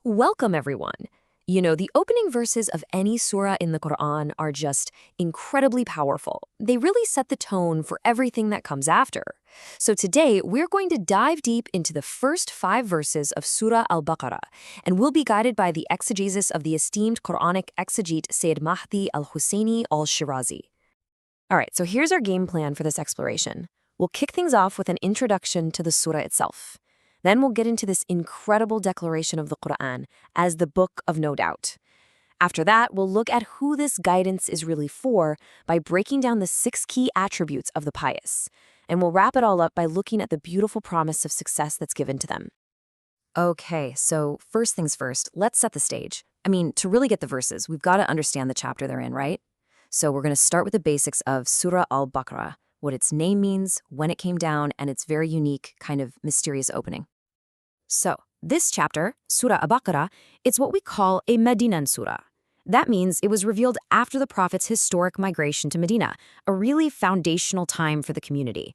Welcome, everyone. The opening verses of any surah in the Qur'an are just incredibly powerful. They really set the tone for everything that comes after. So today, we're going to dive deep into the first 5 verses of Surah Al-Baqarah, and we'll be guided by the exegesis of the esteemed Qur'anic exegete Sayyid Mahdi al-Husseini al-Shirazi. All right, so here's our game plan for this exploration. We'll kick things off with an introduction to the surah itself. Then we'll get into this incredible declaration of the Qur'an as the book of no doubt. After that, we'll look at who this guidance is really for by breaking down the 6 key attributes of the pious. And we'll wrap it all up by looking at the beautiful promise of success that's given to them. Okay, so first things first, let's set the stage. To really get the verses, we've got to understand the chapter they're in, right? So we're going to start with the basics of Surah Al-Baqarah, what its name means, when it came down, and its very unique, kind of mysterious opening. So, this chapter, Surah Al-Baqarah, it's what we call a Medinan surah. That means it was revealed after the Prophet's historic migration to Medina, a really foundational time for the community.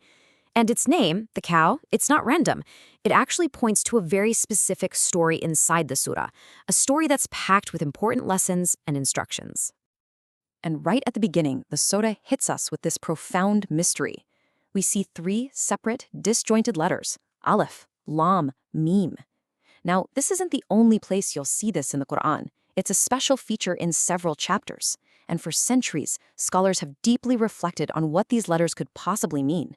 And its name, the cow, it's not random. It actually points to a very specific story inside the surah, a story that's packed with important lessons and instructions. And right at the beginning, the surah hits us with this profound mystery. We see 3 separate, disjointed letters, Aleph, Lam, Mim. Now, this isn't the only place you'll see this in the Qur'an. It's a special feature in several chapters, and for centuries, scholars have deeply reflected on what these letters could possibly mean.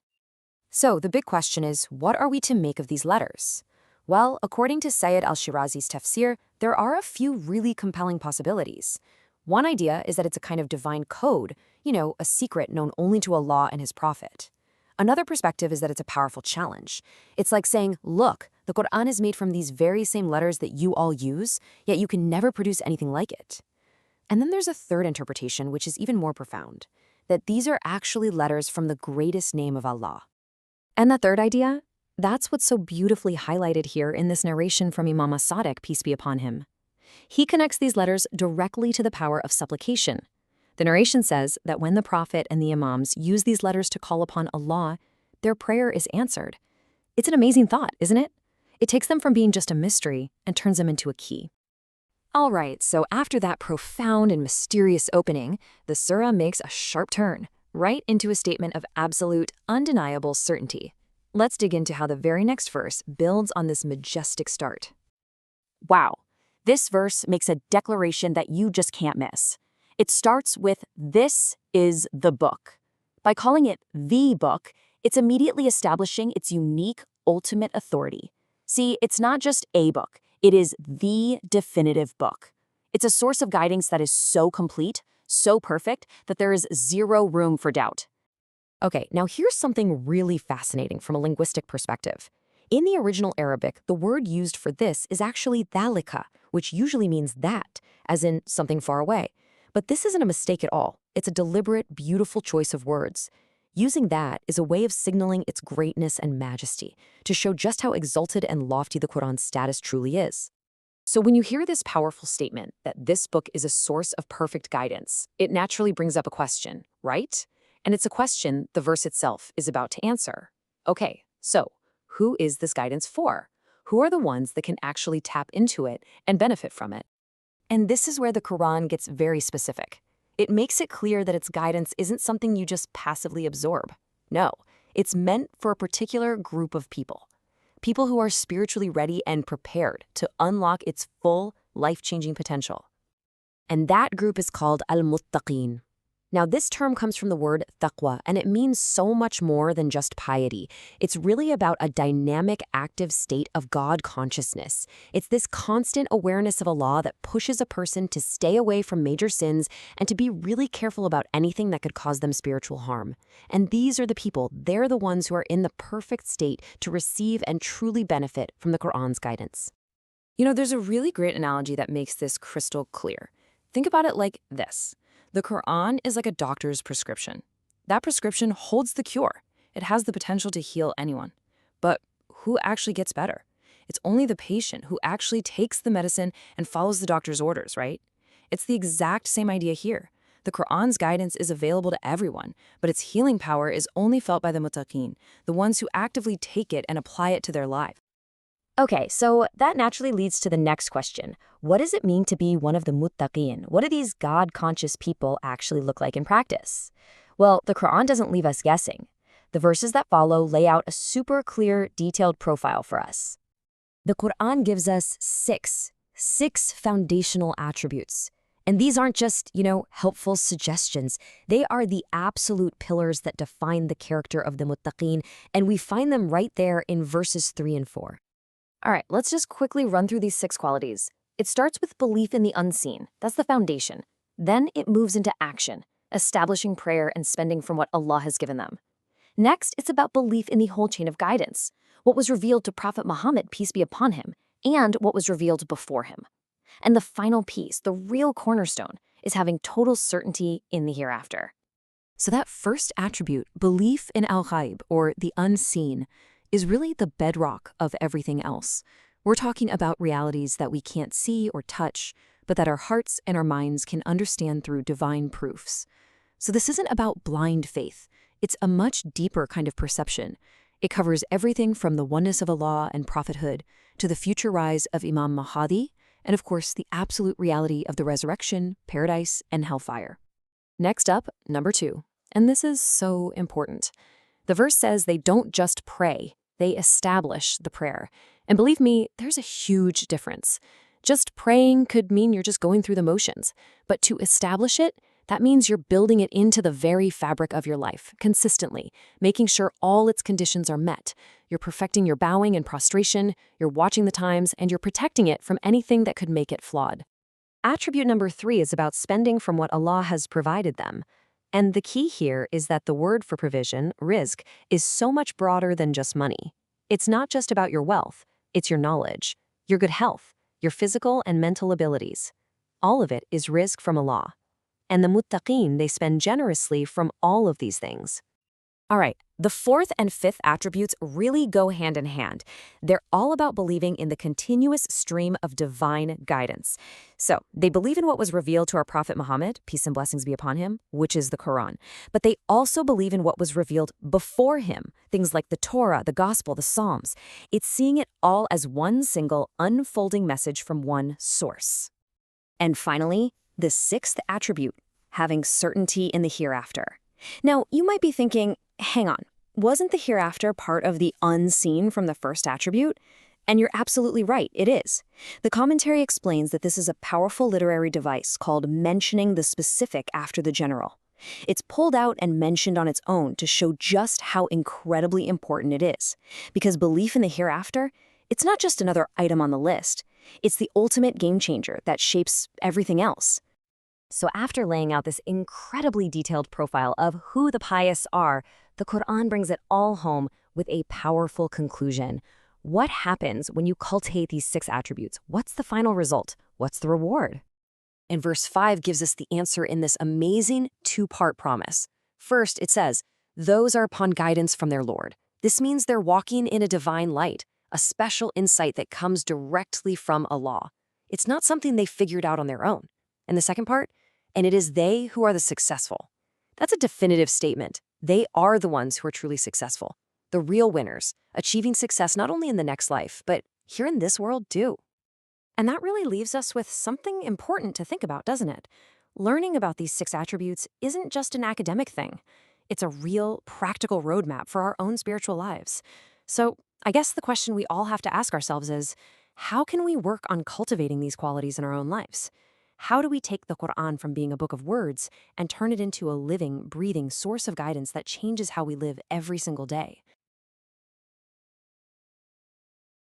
So, the big question is, what are we to make of these letters? Well, according to Sayyid al-Shirazi's Tafsir, there are a few really compelling possibilities. One idea is that it's a kind of divine code, a secret known only to Allah and His Prophet. Another perspective is that it's a powerful challenge. It's like saying, look, the Qur'an is made from these very same letters that you all use, yet you can never produce anything like it. And then there's a third interpretation, which is even more profound, that these are actually letters from the greatest name of Allah. And the third idea? That's what's so beautifully highlighted here in this narration from Imam Sadiq, peace be upon him. He connects these letters directly to the power of supplication. The narration says that when the Prophet and the Imams use these letters to call upon Allah, their prayer is answered. It's an amazing thought, isn't it? It takes them from being just a mystery and turns them into a key. All right, so after that profound and mysterious opening, the surah makes a sharp turn, right into a statement of absolute, undeniable certainty. Let's dig into how the very next verse builds on this majestic start. Wow, this verse makes a declaration that you just can't miss. It starts with, "This is the book." By calling it the book, it's immediately establishing its unique, ultimate authority. See, it's not just a book, it is the definitive book. It's a source of guidance that is so complete, so perfect, that there is zero room for doubt. Okay, now here's something really fascinating from a linguistic perspective. In the original Arabic, the word used for this is actually dhalika, which usually means that, as in something far away. But this isn't a mistake at all. It's a deliberate, beautiful choice of words. Using that is a way of signaling its greatness and majesty, to show just how exalted and lofty the Qur'an's status truly is. So when you hear this powerful statement that this book is a source of perfect guidance, it naturally brings up a question, right? And it's a question the verse itself is about to answer. Okay, so who is this guidance for? Who are the ones that can actually tap into it and benefit from it? And this is where the Qur'an gets very specific. It makes it clear that its guidance isn't something you just passively absorb. No, it's meant for a particular group of people. People who are spiritually ready and prepared to unlock its full, life-changing potential. And that group is called al-Muttaqeen. Now, this term comes from the word taqwa, and it means so much more than just piety. It's really about a dynamic, active state of God consciousness. It's this constant awareness of Allah that pushes a person to stay away from major sins and to be really careful about anything that could cause them spiritual harm. And these are the people, they're the ones who are in the perfect state to receive and truly benefit from the Qur'an's guidance. There's a really great analogy that makes this crystal clear. Think about it like this. The Qur'an is like a doctor's prescription. That prescription holds the cure. It has the potential to heal anyone. But who actually gets better? It's only the patient who actually takes the medicine and follows the doctor's orders, right? It's the exact same idea here. The Qur'an's guidance is available to everyone, but its healing power is only felt by the muttaqeen, the ones who actively take it and apply it to their life. Okay, so that naturally leads to the next question. What does it mean to be one of the muttaqin? What do these God-conscious people actually look like in practice? Well, the Quran doesn't leave us guessing. The verses that follow lay out a super clear, detailed profile for us. The Quran gives us six foundational attributes. And these aren't just, helpful suggestions. They are the absolute pillars that define the character of the muttaqin, and we find them right there in verses 3 and 4. All right, let's just quickly run through these 6 qualities. It starts with belief in the unseen. That's the foundation. Then it moves into action, establishing prayer and spending from what Allah has given them. Next, it's about belief in the whole chain of guidance, what was revealed to Prophet Muhammad, peace be upon him, and what was revealed before him. And the final piece, the real cornerstone, is having total certainty in the hereafter. So that first attribute, belief in al-ghaib, or the unseen, is really the bedrock of everything else. We're talking about realities that we can't see or touch, but that our hearts and our minds can understand through divine proofs. So this isn't about blind faith. It's a much deeper kind of perception. It covers everything from the oneness of Allah and prophethood to the future rise of Imam Mahdi, and of course the absolute reality of the resurrection, paradise, and hellfire. Next up, number 2. And this is so important. The verse says they don't just pray, they establish the prayer. And believe me, there's a huge difference. Just praying could mean you're just going through the motions. But to establish it, that means you're building it into the very fabric of your life, consistently, making sure all its conditions are met. You're perfecting your bowing and prostration, you're watching the times, and you're protecting it from anything that could make it flawed. Attribute number 3 is about spending from what Allah has provided them. And the key here is that the word for provision, rizq, is so much broader than just money. It's not just about your wealth, it's your knowledge, your good health, your physical and mental abilities. All of it is rizq from Allah. And the muttaqin, they spend generously from all of these things. All right, the 4th and 5th attributes really go hand in hand. They're all about believing in the continuous stream of divine guidance. So they believe in what was revealed to our Prophet Muhammad, peace and blessings be upon him, which is the Quran. But they also believe in what was revealed before him, things like the Torah, the Gospel, the Psalms. It's seeing it all as one single unfolding message from one source. And finally, the 6th attribute, having certainty in the hereafter. Now, you might be thinking, hang on, wasn't the hereafter part of the unseen from the first attribute? And you're absolutely right, it is. The commentary explains that this is a powerful literary device called mentioning the specific after the general. It's pulled out and mentioned on its own to show just how incredibly important it is. Because belief in the hereafter, it's not just another item on the list. It's the ultimate game changer that shapes everything else. So after laying out this incredibly detailed profile of who the pious are, the Quran brings it all home with a powerful conclusion. What happens when you cultivate these 6 attributes? What's the final result? What's the reward? And verse 5 gives us the answer in this amazing 2-part promise. First, it says, those are upon guidance from their Lord. This means they're walking in a divine light, a special insight that comes directly from Allah. It's not something they figured out on their own. And the second part, and it is they who are the successful. That's a definitive statement. They are the ones who are truly successful, the real winners, achieving success not only in the next life, but here in this world too. And that really leaves us with something important to think about, doesn't it? Learning about these 6 attributes isn't just an academic thing. It's a real, practical roadmap for our own spiritual lives. So I guess the question we all have to ask ourselves is, how can we work on cultivating these qualities in our own lives? How do we take the Qur'an from being a book of words and turn it into a living, breathing source of guidance that changes how we live every single day?